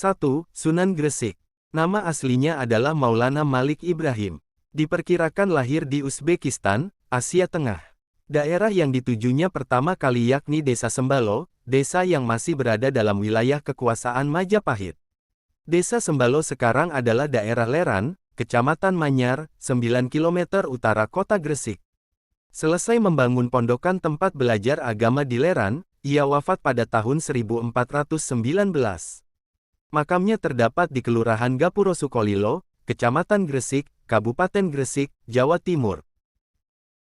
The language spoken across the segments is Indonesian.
1. Sunan Gresik. Nama aslinya adalah Maulana Malik Ibrahim. Diperkirakan lahir di Uzbekistan, Asia Tengah. Daerah yang ditujunya pertama kali yakni Desa Sembalo, desa yang masih berada dalam wilayah kekuasaan Majapahit. Desa Sembalo sekarang adalah daerah Leran, Kecamatan Manyar, 9 km utara kota Gresik. Selesai membangun pondokan tempat belajar agama di Leran, ia wafat pada tahun 1419. Makamnya terdapat di Kelurahan Gapuro Sukolilo, Kecamatan Gresik, Kabupaten Gresik, Jawa Timur.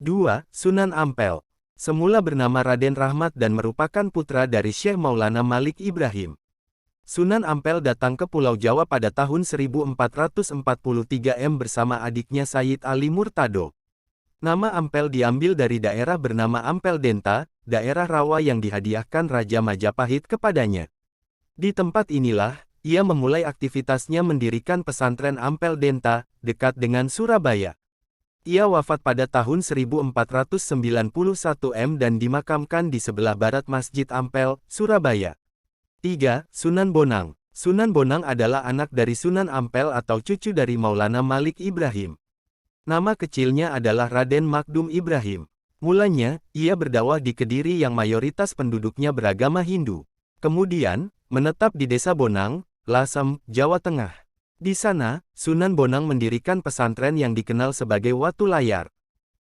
2. Sunan Ampel. Semula bernama Raden Rahmat dan merupakan putra dari Syekh Maulana Malik Ibrahim. Sunan Ampel datang ke Pulau Jawa pada tahun 1443 bersama adiknya Sayyid Ali Murtado. Nama Ampel diambil dari daerah bernama Ampel Denta, daerah rawa yang dihadiahkan Raja Majapahit kepadanya. Di tempat inilah, ia memulai aktivitasnya mendirikan pesantren Ampel Denta, dekat dengan Surabaya. Ia wafat pada tahun 1491 dan dimakamkan di sebelah barat Masjid Ampel, Surabaya. 3. Sunan Bonang. Sunan Bonang adalah anak dari Sunan Ampel atau cucu dari Maulana Malik Ibrahim. Nama kecilnya adalah Raden Makdum Ibrahim. Mulanya, ia berdakwah di Kediri yang mayoritas penduduknya beragama Hindu. Kemudian, menetap di Desa Bonang, Lasem, Jawa Tengah. Di sana, Sunan Bonang mendirikan pesantren yang dikenal sebagai Watu Layar.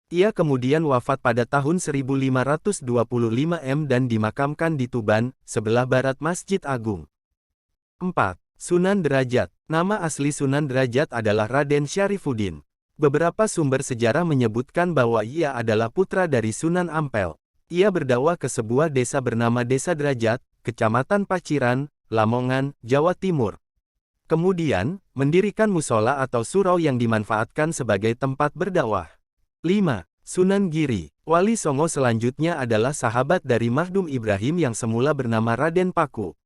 Ia kemudian wafat pada tahun 1525 dan dimakamkan di Tuban, sebelah barat Masjid Agung. 4. Sunan Derajat. Nama asli Sunan Derajat adalah Raden Syarifuddin. Beberapa sumber sejarah menyebutkan bahwa ia adalah putra dari Sunan Ampel. Ia berdakwah ke sebuah desa bernama Desa Derajat, Kecamatan Paciran, Lamongan, Jawa Timur. Kemudian, mendirikan musola atau surau yang dimanfaatkan sebagai tempat berdakwah. 5. Sunan Giri. Wali Songo selanjutnya adalah sahabat dari Makdum Ibrahim yang semula bernama Raden Paku.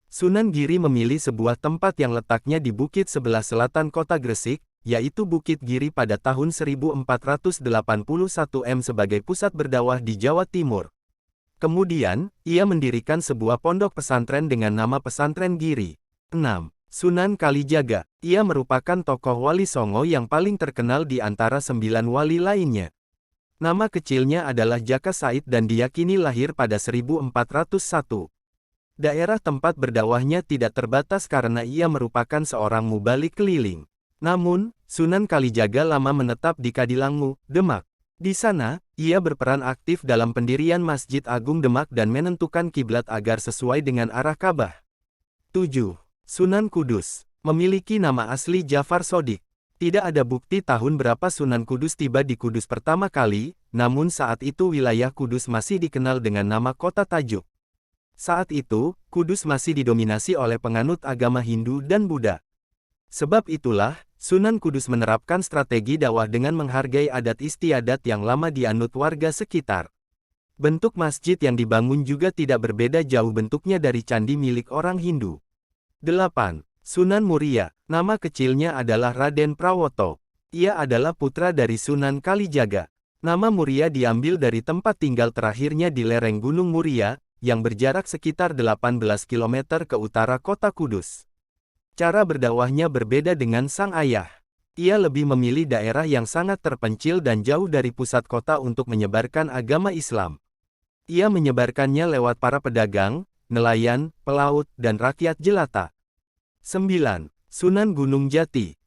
Sunan Giri memilih sebuah tempat yang letaknya di bukit sebelah selatan kota Gresik, yaitu Bukit Giri pada tahun 1481 sebagai pusat berdakwah di Jawa Timur. Kemudian, ia mendirikan sebuah pondok pesantren dengan nama Pesantren Giri. 6. Sunan Kalijaga. Ia merupakan tokoh wali Songo yang paling terkenal di antara 9 wali lainnya. Nama kecilnya adalah Jaka Said dan diyakini lahir pada 1401. Daerah tempat berdakwahnya tidak terbatas karena ia merupakan seorang mubalik keliling. Namun, Sunan Kalijaga lama menetap di Kadilangu, Demak. Di sana, ia berperan aktif dalam pendirian Masjid Agung Demak dan menentukan kiblat agar sesuai dengan arah Ka'bah. 7. Sunan Kudus. Memiliki nama asli Jafar Sodik. Tidak ada bukti tahun berapa Sunan Kudus tiba di Kudus pertama kali, namun saat itu wilayah Kudus masih dikenal dengan nama Kota Tajuk. Saat itu, Kudus masih didominasi oleh penganut agama Hindu dan Buddha. Sebab itulah, Sunan Kudus menerapkan strategi dakwah dengan menghargai adat istiadat yang lama dianut warga sekitar. Bentuk masjid yang dibangun juga tidak berbeda jauh bentuknya dari candi milik orang Hindu. 8. Sunan Muria. Nama kecilnya adalah Raden Prawoto. Ia adalah putra dari Sunan Kalijaga. Nama Muria diambil dari tempat tinggal terakhirnya di lereng Gunung Muria, yang berjarak sekitar 18 km ke utara kota Kudus. Cara berdakwahnya berbeda dengan sang ayah. Ia lebih memilih daerah yang sangat terpencil dan jauh dari pusat kota untuk menyebarkan agama Islam. Ia menyebarkannya lewat para pedagang, nelayan, pelaut, dan rakyat jelata. 9. Sunan Gunung Jati.